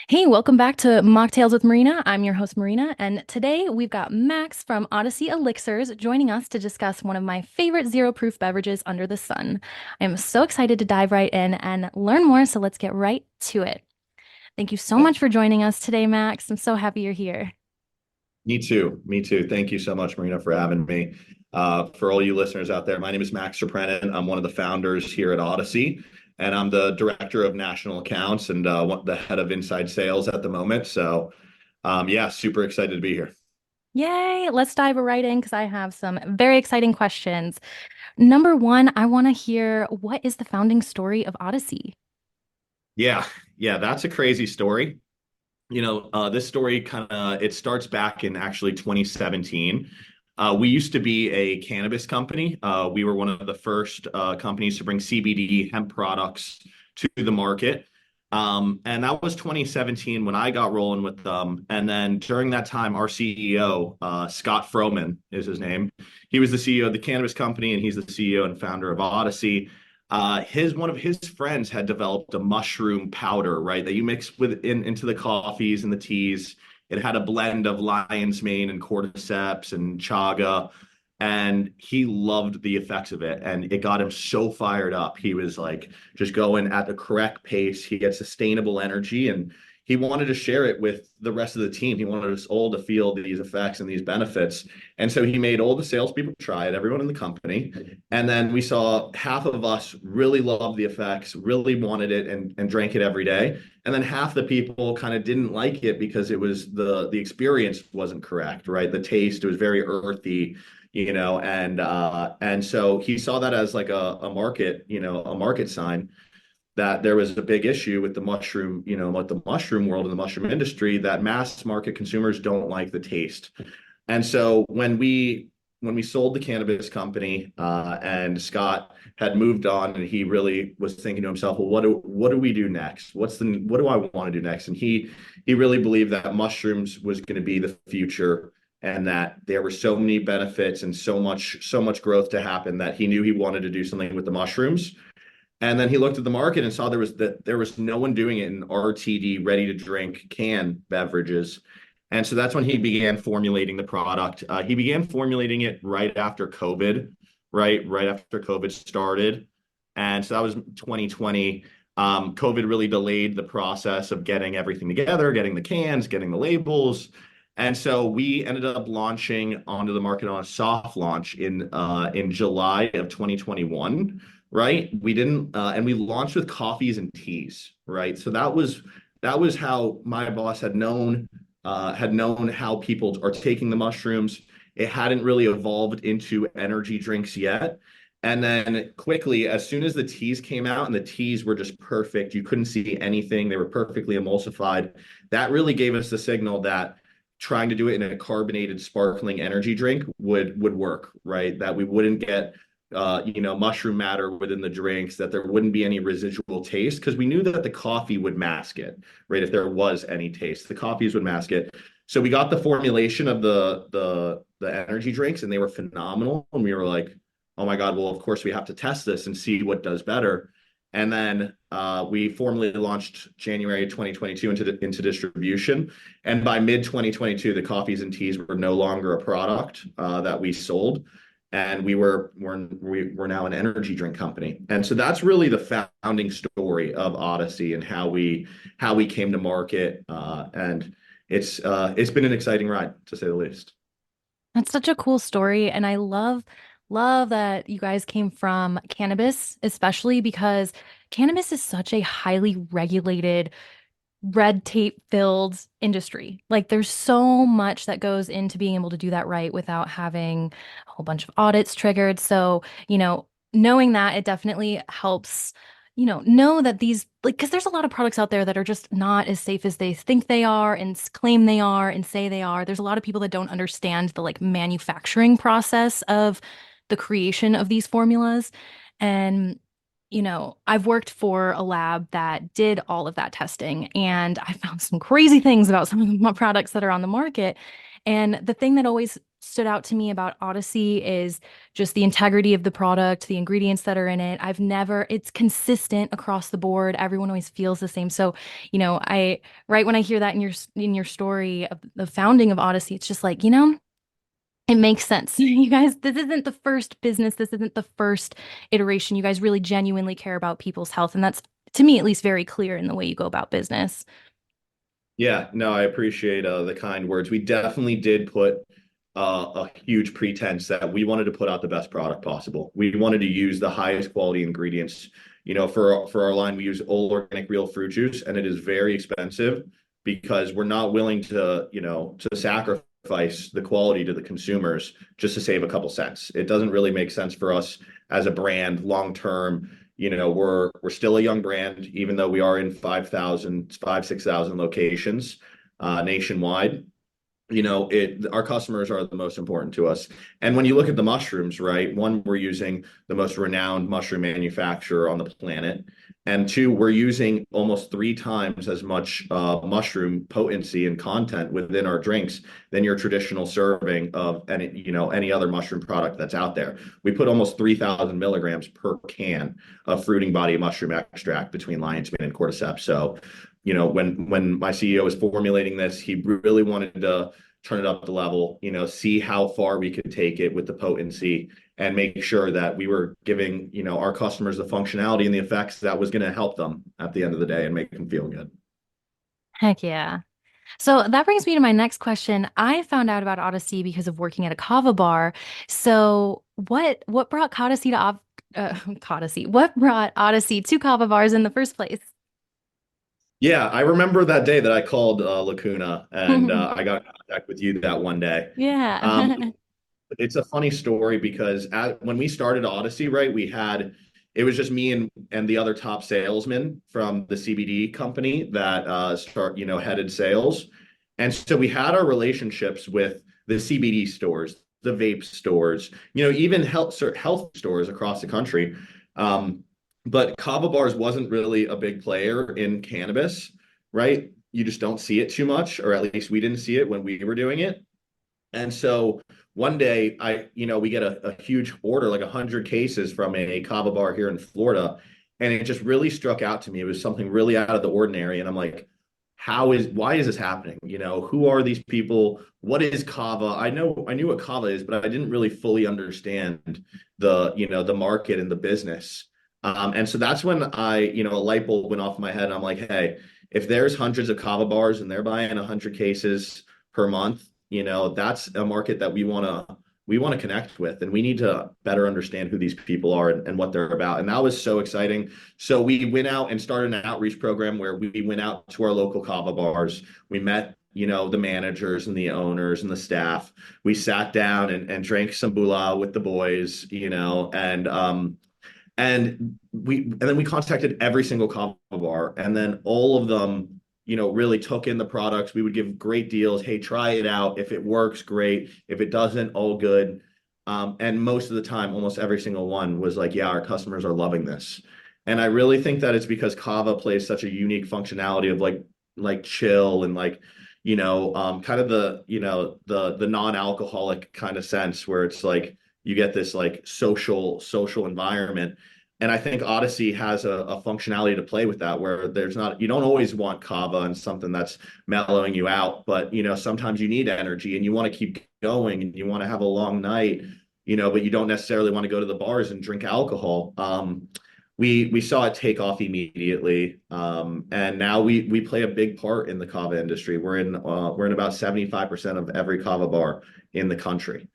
Hey, welcome back to Mocktails with Marina. I'm your host, Marina, and today we've got Max from Odyssey Elixirs joining us to discuss one of my favorite zero proof beverages under the sun. I am so excited to dive right in and learn more, so let's get right to it. Thank you so Yeah, much for joining us today, Max. I'm so happy you're here. me too. Me too. Thank you so much, Marina, for having me. For all you listeners out there, my name is Max Surprenant. I'm one of the founders here at Odyssey, and I'm the director of national accounts and the head of inside sales at the moment. So, yeah, super excited to be here. Yay, let's dive right in because I have some very exciting questions. Number one, I want to hear what is the founding story of Odyssey? Yeah, yeah, that's a crazy story. This story kind of it starts back in actually 2017. We used to be a cannabis company. We were one of the first companies to bring CBD hemp products to the market. And that was 2017 when I got rolling with them. And then during that time, our CEO, Scott Frohman is his name. He was the CEO of the cannabis company, and he's the CEO and founder of Odyssey. His one of his friends had developed a mushroom powder, right, that you mix into the coffees and the teas. It had a blend of lion's mane and cordyceps and chaga, and he loved the effects of it, and it got him so fired up. He was like just going at the correct pace. He had sustainable energy, and he wanted to share it with the rest of the team. He wanted us all to feel these effects and these benefits. And so he made all the salespeople try it, everyone in the company. And then we saw half of us really loved the effects, really wanted it and drank it every day. And then half the people kind of didn't like it because it was the experience wasn't correct, right? The taste, it was very earthy, and so he saw that as like a market, a market sign that there was a big issue with the mushroom, with the mushroom world and the mushroom industry, that mass market consumers don't like the taste. And so when we sold the cannabis company, and Scott had moved on, and he really was thinking to himself, well, what do we do next? What do I want to do next? And he really believed that mushrooms was going to be the future, and that there were so many benefits and so much growth to happen, that he knew he wanted to do something with the mushrooms. And then he looked at the market and saw there was no one doing it in RTD, ready to drink canned beverages. And so that's when he began formulating the product. He began formulating it right after COVID, right after COVID started. And so that was 2020. COVID really delayed the process of getting everything together, getting the cans, getting the labels. And so we ended up launching onto the market on a soft launch in July of 2021, right? We didn't, and we launched with coffees and teas, right? So that was how my boss had known how people are taking the mushrooms. It hadn't really evolved into energy drinks yet. And then quickly, as soon as the teas came out, and the teas were just perfect, you couldn't see anything. They were perfectly emulsified. That really gave us the signal that trying to do it in a carbonated sparkling energy drink would work, right? That we wouldn't get mushroom matter within the drinks, that there wouldn't be any residual taste, because we knew that the coffee would mask it, right? If there was any taste, the coffees would mask it. So we got the formulation of the energy drinks, and they were phenomenal. And we were like, oh my God, well, of course we have to test this and see what does better. And then we formally launched January 2022 into distribution. And by mid 2022, the coffees and teas were no longer a product that we sold, and we're now an energy drink company. And so that's really the founding story of Odyssey, and how we came to market. And it's been an exciting ride, to say the least. That's such a cool story, and I love that you guys came from cannabis, especially because cannabis is such a highly regulated, red tape filled industry. Like there's so much that goes into being able to do that right without having a whole bunch of audits triggered. So, knowing that it definitely helps, know that these like because there's a lot of products out there that are just not as safe as they think they are and claim they are and say they are. There's a lot of people that don't understand the like manufacturing process of the creation of these formulas. And I've worked for a lab that did all of that testing, and I found some crazy things about some of the products that are on the market. And the thing that always stood out to me about Odyssey is just the integrity of the product, the ingredients that are in it. It's consistent across the board. Everyone always feels the same. So, right when I hear that in your story of the founding of Odyssey, it's just like, it makes sense. You guys, this isn't the first business. This isn't the first iteration. You guys really genuinely care about people's health. And that's, to me, at least very clear in the way you go about business. Yeah, no, I appreciate the kind words. We definitely did put a huge pretense that we wanted to put out the best product possible. We wanted to use the highest quality ingredients. For our line, we use all organic real fruit juice, and it is very expensive because we're not willing to sacrifice the quality to the consumers just to save a couple cents. It doesn't really make sense for us as a brand long term. We're still a young brand, even though we are in 6,000 locations nationwide. Our customers are the most important to us. And when you look at the mushrooms, right, one, we're using the most renowned mushroom manufacturer on the planet. And two, we're using almost 3 times as much mushroom potency and content within our drinks than your traditional serving of any other mushroom product that's out there. We put almost 3,000 milligrams per can of fruiting body mushroom extract between Lions Mane and Cordyceps. So when my CEO was formulating this, he really wanted to turn it up the level, see how far we could take it with the potency and make sure that we were giving, our customers the functionality and the effects that was going to help them at the end of the day and make them feel good. Heck yeah. So that brings me to my next question. I found out about Odyssey because of working at a Kava bar. So what brought Odyssey to Odyssey? What brought Odyssey to Kava bars in the first place? Yeah, I remember that day that I called Lacuna and I got in contact with you that one day. Um, Yeah. it's a funny story because when we started Odyssey, right, it was just me and the other top salesman from the CBD company that headed sales. And so we had our relationships with the CBD stores, the vape stores, even health stores across the country. But Kava Bars wasn't really a big player in cannabis, right? You just don't see it too much, or at least we didn't see it when we were doing it. And so one day we get a huge order, like 100 cases from a Kava bar here in Florida. And it just really struck out to me. It was something really out of the ordinary. And I'm like, why is this happening? Who are these people? What is Kava? I knew what Kava is, but I didn't really fully understand the market and the business. And so that's when a light bulb went off in my head. And I'm like, hey, if there's hundreds of Kava bars and they're buying 100 cases per month, that's a market that we want to connect with, and we need to better understand who these people are and what they're about. And that was so exciting. So we went out and started an outreach program where we went out to our local Kava bars. We met, the managers and the owners and the staff. We sat down and drank some bula with the boys, and then we contacted every single Kava bar, and then all of them, really took in the products. We would give great deals. Hey, try it out. If it works, great. If it doesn't, all good. And most of the time, almost every single one was like, yeah, our customers are loving this. And I really think that it's because Kava plays such a unique functionality of like chill and kind of the non-alcoholic kind of sense where it's like you get this like social environment. And I think Odyssey has a functionality to play with that, where you don't always want Kava and something that's mellowing you out, but sometimes you need energy and you want to keep going and you want to have a long night, but you don't necessarily want to go to the bars and drink alcohol. We saw it take off immediately, and now we play a big part in the Kava industry. We're in about 75% of every Kava bar in the country.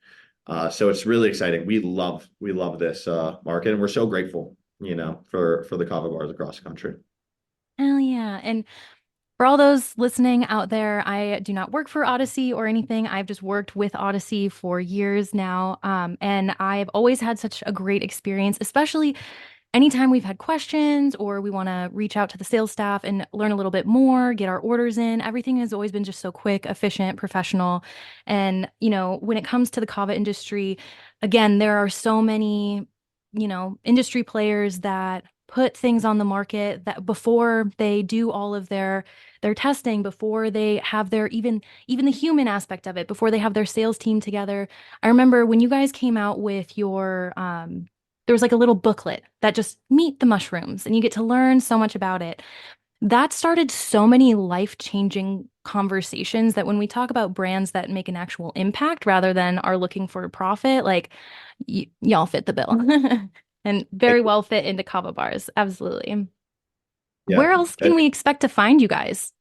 So it's really exciting. We love this market, and we're so grateful, for the Kava bars across the country. Hell yeah. And for all those listening out there, I do not work for Odyssey or anything. I've just worked with Odyssey for years now. And I've always had such a great experience, especially anytime we've had questions or we want to reach out to the sales staff and learn a little bit more, get our orders in. Everything has always been just so quick, efficient, professional. And, when it comes to the kava industry, again, there are so many, industry players that put things on the market that before they do all of their testing, before they have their even the human aspect of it, before they have their sales team together. I remember when you guys came out with your there was like a little booklet that just meet the mushrooms and you get to learn so much about it. That started so many life-changing conversations that when we talk about brands that make an actual impact rather than are looking for a profit, like y'all fit the bill and very well fit into Kava Bars. Absolutely. Yeah. Where else can And we expect to find you guys?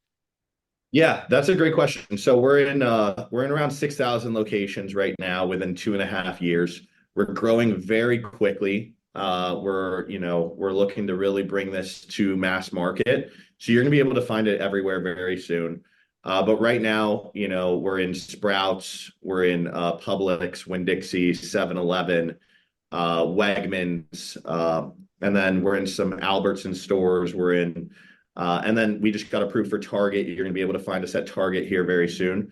yeah, that's a great question. So we're in around 6,000 locations right now within 2.5 years. We're growing very quickly. We're looking to really bring this to mass market. So you're gonna be able to find it everywhere very soon. But right now, we're in Sprouts, we're in Publix, Winn-Dixie, 7-Eleven, Wegmans, and then we're in some Albertson stores. And then we just got approved for Target. You're going to be able to find us at Target here very soon.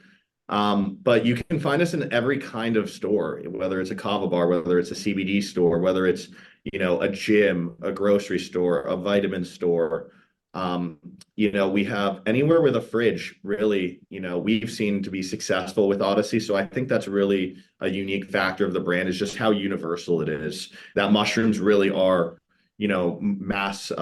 But you can find us in every kind of store, whether it's a Kava bar, whether it's a CBD store, whether it's, a gym, a grocery store, a vitamin store. We have anywhere with a fridge, really, we've seen to be successful with Odyssey. So I think that's really a unique factor of the brand is just how universal it is. That mushrooms really are mass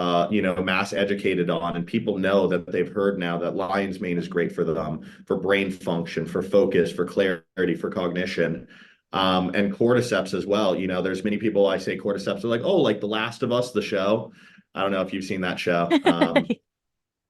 educated on, and people know that they've heard now that Lion's Mane is great for them, for brain function, for focus, for clarity, for cognition. And cordyceps as well. There's many people I say cordyceps are like, oh, like The Last of Us, the show. I don't know if you've seen that show.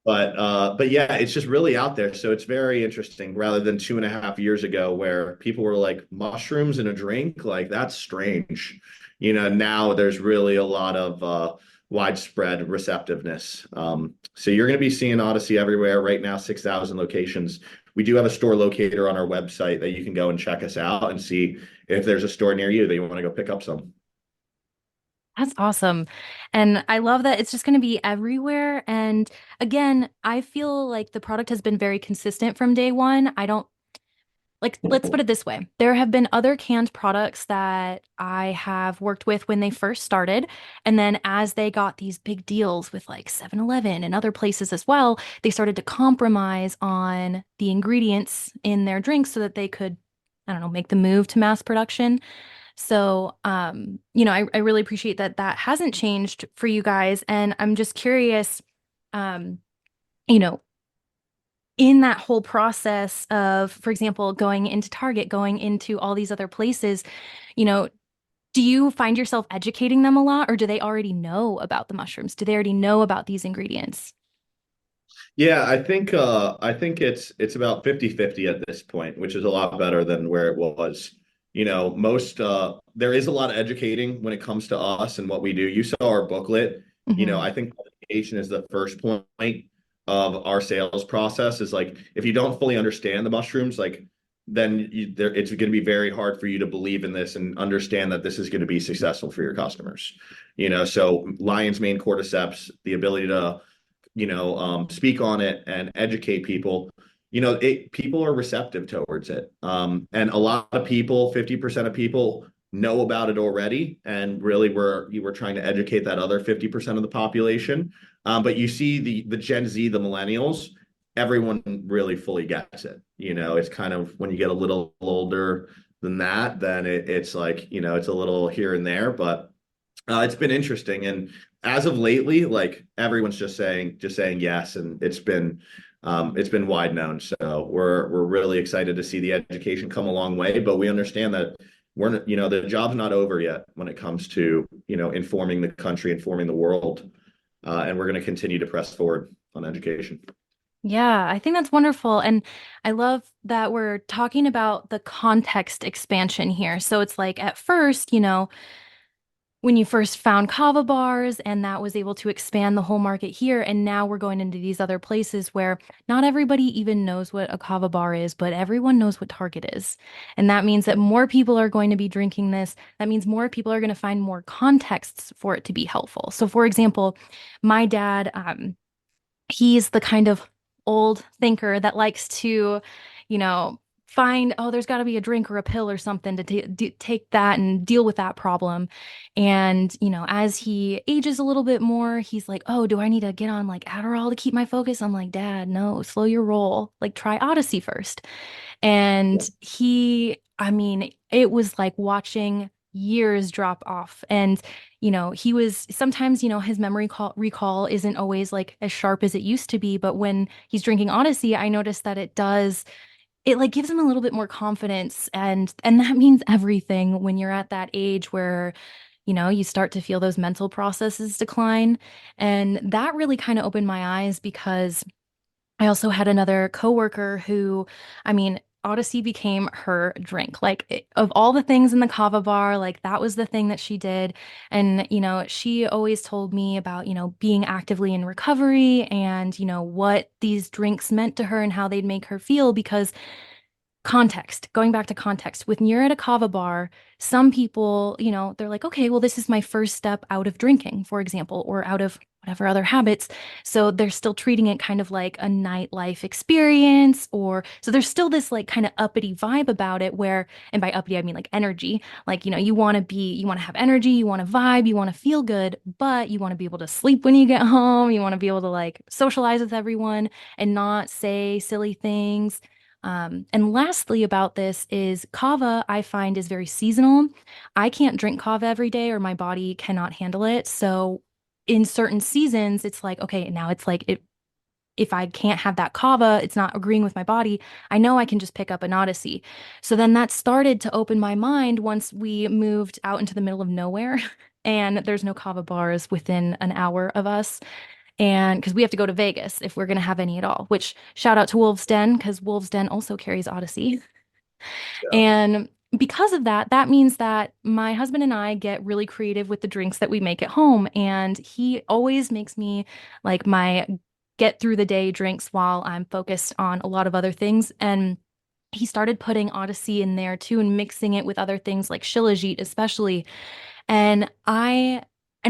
But yeah, it's just really out there. So it's very interesting rather than 2.5 years ago where people were like mushrooms in a drink, like that's strange. Now there's really a lot of widespread receptiveness. So you're going to be seeing Odyssey everywhere right now, 6,000 locations. We do have a store locator on our website that you can go and check us out and see if there's a store near you that you want to go pick up some. That's awesome. And I love that it's just going to be everywhere. And again, I feel like the product has been very consistent from day one. I don't like, let's put it this way. There have been other canned products that I have worked with when they first started. And then as they got these big deals with like 7-Eleven and other places as well, they started to compromise on the ingredients in their drinks so that they could, I don't know, make the move to mass production. So, I really appreciate that that hasn't changed for you guys. And I'm just curious, um, you know, in that whole process of, for example, going into Target, going into all these other places, you know, do you find yourself educating them a lot, or do they already know about the mushrooms? Do they already know about these ingredients? Yeah, I think it's about 50-50 at this point, which is a lot better than where it was. Most there is a lot of educating when it comes to us and what we do. You saw our booklet. Hmm. I think education is the first point of our sales process is like if you don't fully understand the mushrooms, like then it's going to be very hard for you to believe in this and understand that this is going to be successful for your customers. So Lions Mane Cordyceps, the ability to speak on it and educate people. People are receptive towards it. And a lot of people, 50% of people know about it already. And really we're trying to educate that other 50% of the population. But you see the Gen Z, the millennials, everyone really fully gets it. It's kind of when you get a little older than that, then it's like, it's a little here and there, but it's been interesting. And as of lately, like everyone's just saying yes, and it's been wide known. So we're really excited to see the education come a long way, but we understand that the job's not over yet when it comes to informing the country, informing the world, and we're going to continue to press forward on education. Yeah, I think that's wonderful. And I love that we're talking about the context expansion here. So it's like at first, when you first found Kava bars and that was able to expand the whole market here. And now we're going into these other places where not everybody even knows what a Kava bar is, but everyone knows what Target is. And that means that more people are going to be drinking this. That means more people are going to find more contexts for it to be helpful. So for example, my dad, he's the kind of old thinker that likes to, you know, find, oh, there's got to be a drink or a pill or something to take that and deal with that problem. And, as he ages a little bit more, he's like, oh, do I need to get on like Adderall to keep my focus? I'm like, Dad, no, slow your roll. Like, try Odyssey first. Yeah. And I mean, it was like watching years drop off. And, he was sometimes, his recall isn't always like as sharp as it used to be. But when he's drinking Odyssey, I noticed that it like gives him a little bit more confidence. And that means everything when you're at that age where, you start to feel those mental processes decline. And that really kind of opened my eyes because I also had another coworker who, I mean, Odyssey became her drink. Like of all the things in the Kava bar, like that was the thing that she did. And, she always told me about, being actively in recovery and, what these drinks meant to her and how they'd make her feel because going back to context, when you're at a kava bar, some people, they're like, okay, well, this is my first step out of drinking, for example, or out of whatever other habits. So they're still treating it kind of like a nightlife experience, or so there's still this like kind of uppity vibe about it where, and by uppity, I mean like energy. Like, you want to have energy, you want to vibe, you want to feel good, but you want to be able to sleep when you get home. You want to be able to like socialize with everyone and not say silly things. And lastly, about this is kava, I find is very seasonal. I can't drink kava every day or my body cannot handle it. So in certain seasons, it's like, okay, now it's like if I can't have that kava, it's not agreeing with my body. I know I can just pick up an Odyssey. So then that started to open my mind once we moved out into the middle of nowhere and there's no kava bars within an hour of us. And because we have to go to Vegas if we're going to have any at all, which shout out to Wolves Den because Wolves Den also carries Odyssey. Yeah. And because of that, that means that my husband and I get really creative with the drinks that we make at home. And he always makes me like my get through the day drinks while I'm focused on a lot of other things. And he started putting Odyssey in there too and mixing it with other things like Shilajit, especially. And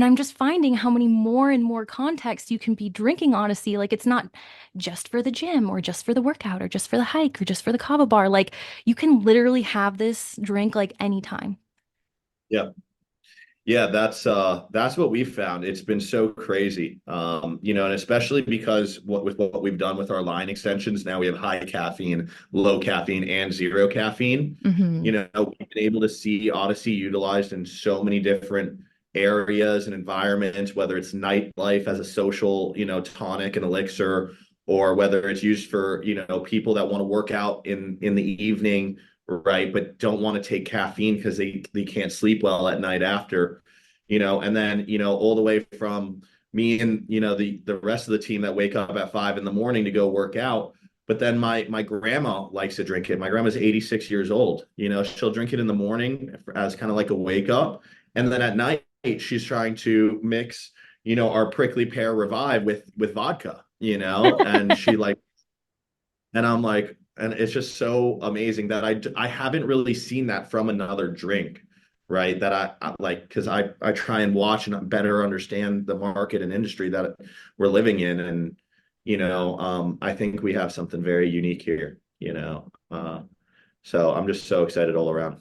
I'm just finding how many more and more contexts you can be drinking Odyssey. Like it's not just for the gym or just for the workout or just for the hike or just for the kava bar. Like you can literally have this drink like anytime. Yeah. Yeah, that's what we've found. It's been so crazy. And especially because with what we've done with our line extensions, now we have high caffeine, low caffeine, and zero caffeine. Hmm. We've been able to see Odyssey utilized in so many different areas and environments, whether it's nightlife as a social, tonic and elixir, or whether it's used for, people that want to work out in the evening, right, but don't want to take caffeine because they can't sleep well at night after, and then, all the way from me and, the rest of the team that wake up at 5 in the morning to go work out. But then my grandma likes to drink it. My grandma's 86 years old. She'll drink it in the morning as kind of like a wake up. And then at night, she's trying to mix, our prickly pear revive with vodka, and she like, and I'm like, and it's just so amazing that I haven't really seen that from another drink, right? That I like because I try and watch and better understand the market and industry that we're living in, and I think we have something very unique here, so I'm just so excited all around.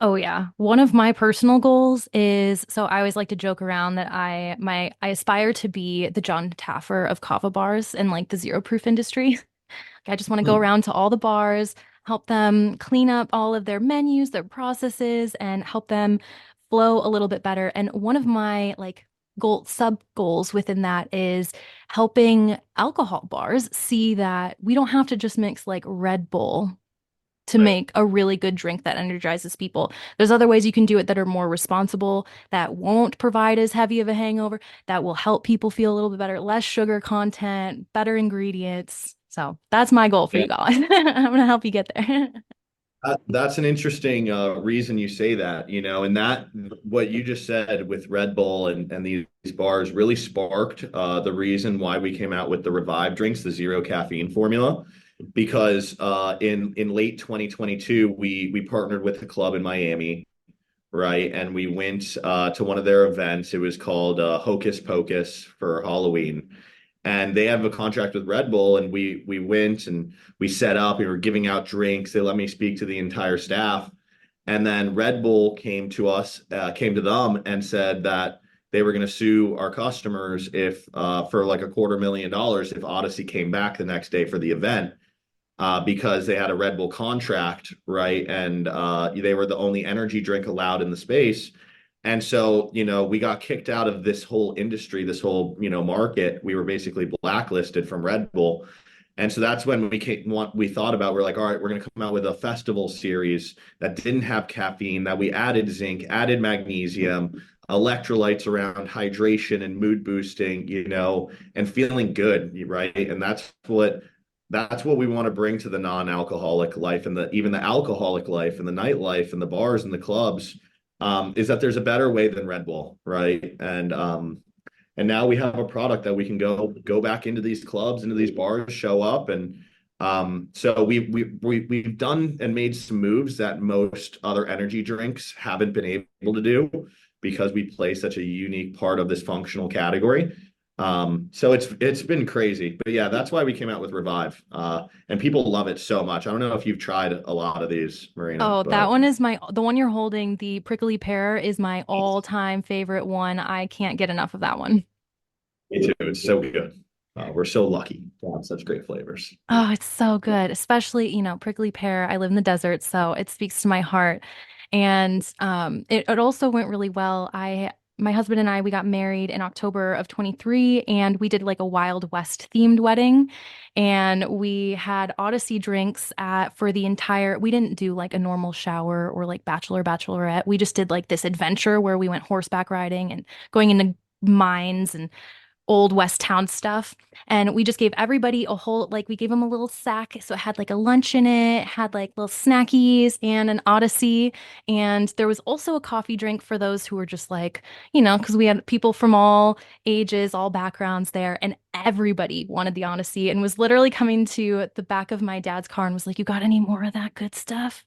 Oh yeah. One of my personal goals is so I always like to joke around that I aspire to be the John Taffer of kava bars and like the zero proof industry. I just want to go Hmm. around to all the bars, help them clean up all of their menus, their processes, and help them flow a little bit better. And one of my like sub goals within that is helping alcohol bars see that we don't have to just mix like Red Bull to Right. make a really good drink that energizes people. There's other ways you can do it that are more responsible, that won't provide as heavy of a hangover, that will help people feel a little bit better, less sugar content, better ingredients. So that's my goal for Yeah. you guys. I'm gonna help you get there. That's an interesting reason you say that, and that what you just said with Red Bull and these bars really sparked the reason why we came out with the Revive drinks, the zero caffeine formula, because in late 2022 we partnered with a club in Miami, right, and we went to one of their events. It was called Hocus Pocus for Halloween, and they have a contract with Red Bull, and we went and we set up, we were giving out drinks. They let me speak to the entire staff. And then Red Bull came to us, came to them and said that they were going to sue our customers if for like $250,000 if Odyssey came back the next day for the event, because they had a Red Bull contract, right? And they were the only energy drink allowed in the space. And so, we got kicked out of this whole industry, this whole, market. We were basically blacklisted from Red Bull. And so that's when we thought about, we're like, all right, we're going to come out with a festival series that didn't have caffeine, that we added zinc, added magnesium, electrolytes around hydration and mood boosting, and feeling good, right? And that's what we want to bring to the non-alcoholic life, and even the alcoholic life and the nightlife and the bars and the clubs, is that there's a better way than Red Bull, right? And now we have a product that we can go back into these clubs, into these bars, show up, and so we've done and made some moves that most other energy drinks haven't been able to do, because we play such a unique part of this functional category. So it's been crazy, but yeah, that's why we came out with Revive, and people love it so much. I don't know if you've tried a lot of these, Marina, Oh, that but one is the one you're holding, the prickly pear is my all-time favorite one. I can't get enough of that one. me too. It's so good. We're so lucky to have such great flavors. Oh, it's so good, especially, prickly pear. I live in the desert, so it speaks to my heart. And it also went really well. My husband and I, we got married in October of 23, and we did like a Wild West themed wedding. And we had Odyssey drinks for the entire, we didn't do like a normal shower or like bachelorette. We just did like this adventure where we went horseback riding and going into mines and old West Town stuff. And we just gave everybody a whole, like, we gave them a little sack. So it had like a lunch in it, had like little snackies and an Odyssey. And there was also a coffee drink for those who were just like, because we had people from all ages, all backgrounds there. And everybody wanted the Odyssey and was literally coming to the back of my dad's car and was like, "You got any more of that good stuff?"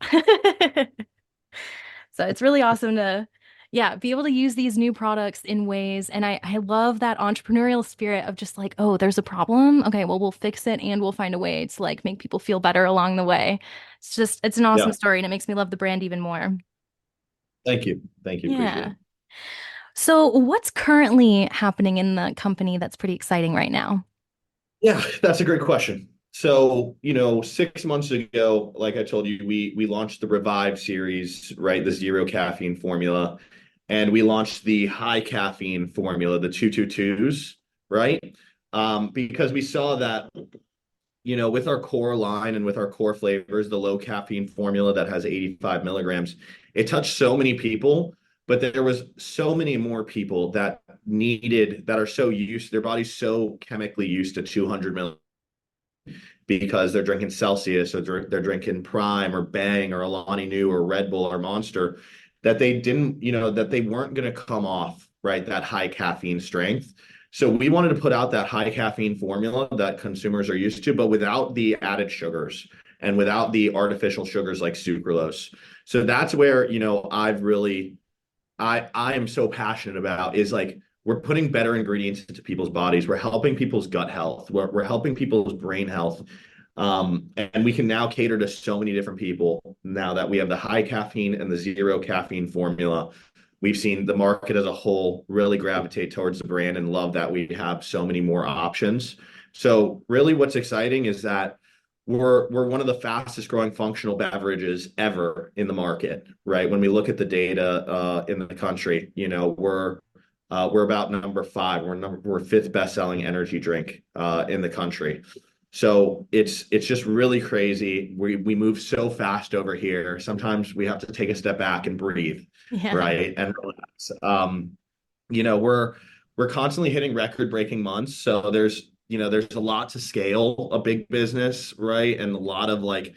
So it's really awesome to, yeah, be able to use these new products in ways. And I love that entrepreneurial spirit of just like, oh, there's a problem. Okay, well, we'll fix it and we'll find a way to like make people feel better along the way. It's an awesome Yeah, story and it makes me love the brand even more. thank you, appreciate Yeah. it. So what's currently happening in the company that's pretty exciting right now? Yeah, that's a great question. So, 6 months ago, like I told you, we launched the Revive series, right? The zero caffeine formula. And we launched the high caffeine formula, the 222s, right? Because we saw that, with our core line and with our core flavors, the low caffeine formula that has 85 milligrams, it touched so many people, but there was so many more people that are so used, their body's so chemically used to 200 milligrams, because they're drinking Celsius, or they're drinking Prime or Bang or Alani Nu or Red Bull or Monster, that they didn't, that they weren't going to come off, right, that high caffeine strength. So we wanted to put out that high caffeine formula that consumers are used to, but without the added sugars and without the artificial sugars like sucralose. So that's where, I am so passionate about, is like, we're putting better ingredients into people's bodies. We're helping people's gut health. We're helping people's brain health. And we can now cater to so many different people now that we have the high caffeine and the zero caffeine formula. We've seen the market as a whole really gravitate towards the brand and love that we have so many more options. So really what's exciting is that we're one of the fastest growing functional beverages ever in the market, right? When we look at the data in the country, we're about number five. We're fifth best selling energy drink in the country. So it's just really crazy. We move so fast over here. Sometimes we have to take a step back and breathe, Yeah. right? And relax. You know, we're we're constantly hitting record breaking months. So there's a lot to scale a big business, right? And a lot of like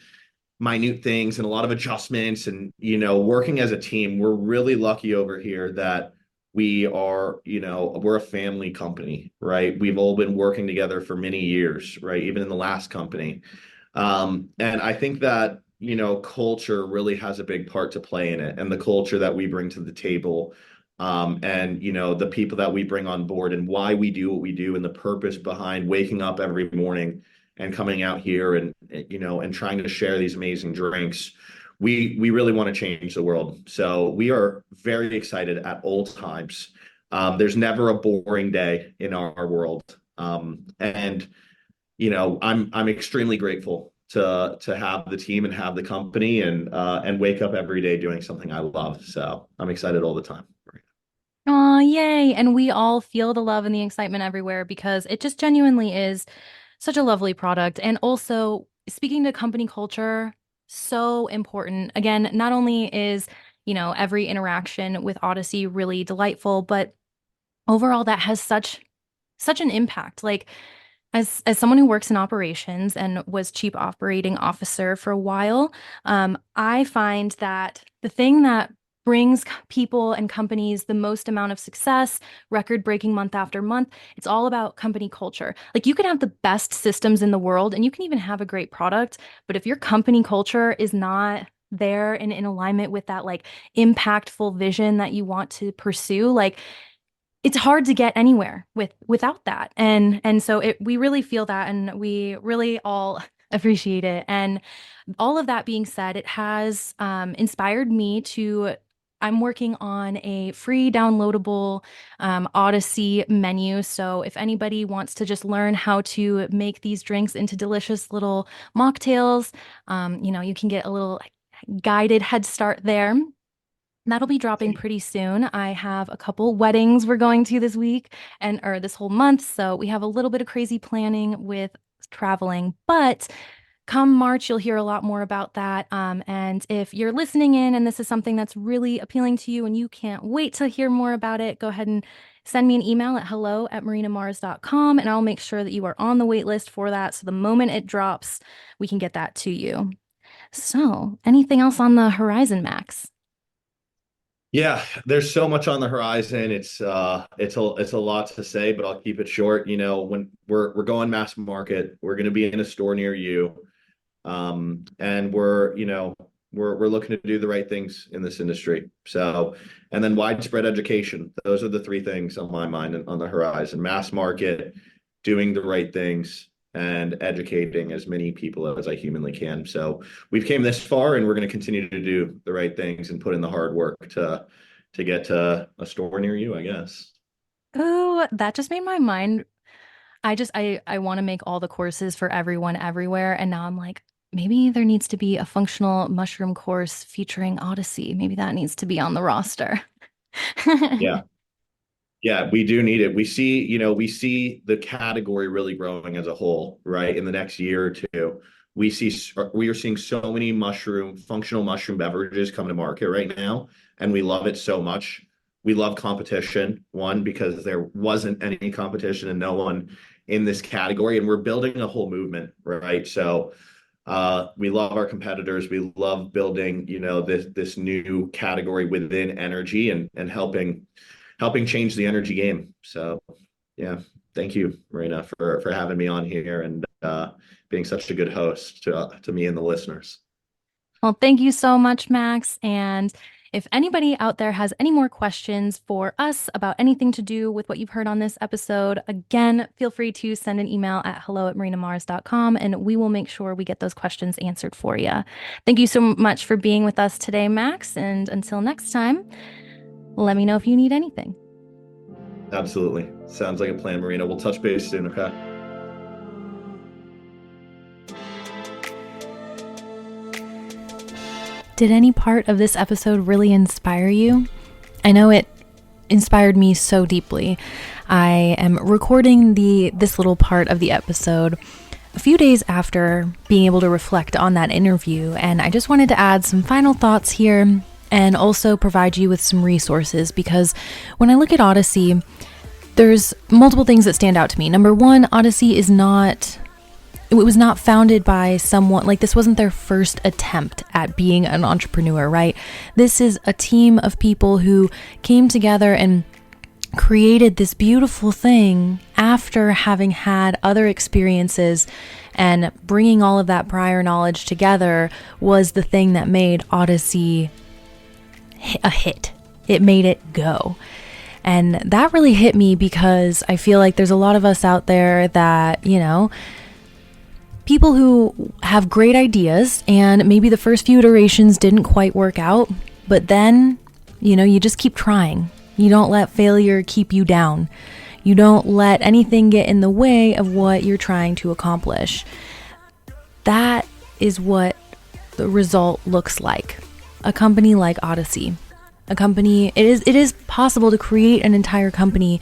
minute things and a lot of adjustments, and working as a team. We're really lucky over here that we're a family company, right? We've all been working together for many years, right? Even in the last company. And I think that, culture really has a big part to play in it, and the culture that we bring to the table. and the people that we bring on board and why we do what we do and the purpose behind waking up every morning and coming out here and trying to share these amazing drinks. We really want to change the world. So we are very excited at all times. There's never a boring day in our world. And I'm extremely grateful to have the team and have the company and wake up every day doing something I love. So I'm excited all the time. Oh, yay. And we all feel the love and the excitement everywhere because it just genuinely is such a lovely product. And also, speaking to company culture, so important. Again, not only is, every interaction with Odyssey really delightful, but overall that has such an impact. Like as someone who works in operations and was chief operating officer for a while, I find that the thing that brings people and companies the most amount of success, record-breaking month after month, it's all about company culture. Like you can have the best systems in the world and you can even have a great product, but if your company culture is not there and in alignment with that like impactful vision that you want to pursue, like it's hard to get anywhere without that. And so we really feel that and we really all appreciate it. And all of that being said, it has inspired me to I'm working on a free downloadable Odyssey menu. So if anybody wants to just learn how to make these drinks into delicious little mocktails, you can get a little guided head start there. That'll be dropping pretty soon. I have a couple weddings we're going to this week or this whole month. So we have a little bit of crazy planning with traveling, but come March, you'll hear a lot more about that. And if you're listening in and this is something that's really appealing to you and you can't wait to hear more about it, go ahead and send me an email at hello@marinamars.com and I'll make sure that you are on the wait list for that. So the moment it drops, we can get that to you. So anything else on the horizon, Max? Yeah, there's so much on the horizon. It's a lot to say, but I'll keep it short. When we're going mass market, we're going to be in a store near you, and we're looking to do the right things in this industry. So, and then widespread education. Those are the three things on my mind and on the horizon: mass market, doing the right things, and educating as many people as I humanly can. So we've came this far and we're going to continue to do the right things and put in the hard work to get to a store near you, I guess. Oh, that just made my mind. I want to make all the courses for everyone everywhere. And now I'm like, maybe there needs to be a functional mushroom course featuring Odyssey. Maybe that needs to be on the roster. Yeah. Yeah, we do need it. We see the category really growing as a whole, right? In the next year or two, we are seeing so many functional mushroom beverages come to market right now, and we love it so much. We love competition, one, because there wasn't any competition and no one in this category, and we're building a whole movement, right? So we love our competitors. We love building, this new category within energy and helping change the energy game. So yeah, thank you, Marina, for having me on here and being such a good host to me and the listeners. Well, thank you so much, Max. And if anybody out there has any more questions for us about anything to do with what you've heard on this episode, again, feel free to send an email at hello@marinamars.com and we will make sure we get those questions answered for you. Thank you so much for being with us today, Max. And until next time, let me know if you need anything. Absolutely. Sounds like a plan, Marina. We'll touch base soon, okay? Did any part of this episode really inspire you? I know it inspired me so deeply. I am recording this little part of the episode a few days after being able to reflect on that interview, and I just wanted to add some final thoughts here and also provide you with some resources because when I look at Odyssey, there's multiple things that stand out to me. Number one, Odyssey it was not founded by someone, like this wasn't their first attempt at being an entrepreneur, right? This is a team of people who came together and created this beautiful thing after having had other experiences, and bringing all of that prior knowledge together was the thing that made Odyssey a hit. It made it go. And that really hit me because I feel like there's a lot of us out there that, people who have great ideas and maybe the first few iterations didn't quite work out, but then, you just keep trying. You don't let failure keep you down. You don't let anything get in the way of what you're trying to accomplish. That is what the result looks like. A company like Odyssey. It is possible to create an entire company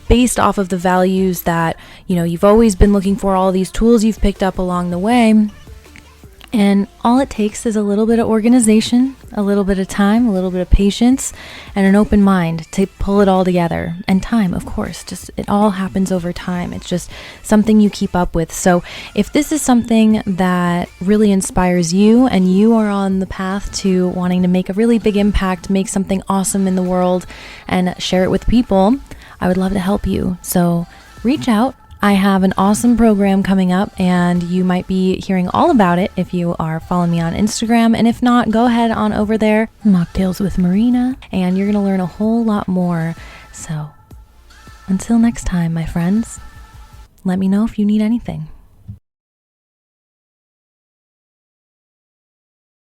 based off of the values that, you've always been looking for, all these tools you've picked up along the way. And all it takes is a little bit of organization, a little bit of time, a little bit of patience, and an open mind to pull it all together. And time, of course, just it all happens over time. It's just something you keep up with. So if this is something that really inspires you and you are on the path to wanting to make a really big impact, make something awesome in the world and share it with people, I would love to help you. So reach out. I have an awesome program coming up, and you might be hearing all about it if you are following me on Instagram. And if not, go ahead on over there, Mocktails with Marina, and you're going to learn a whole lot more. So until next time, my friends, let me know if you need anything.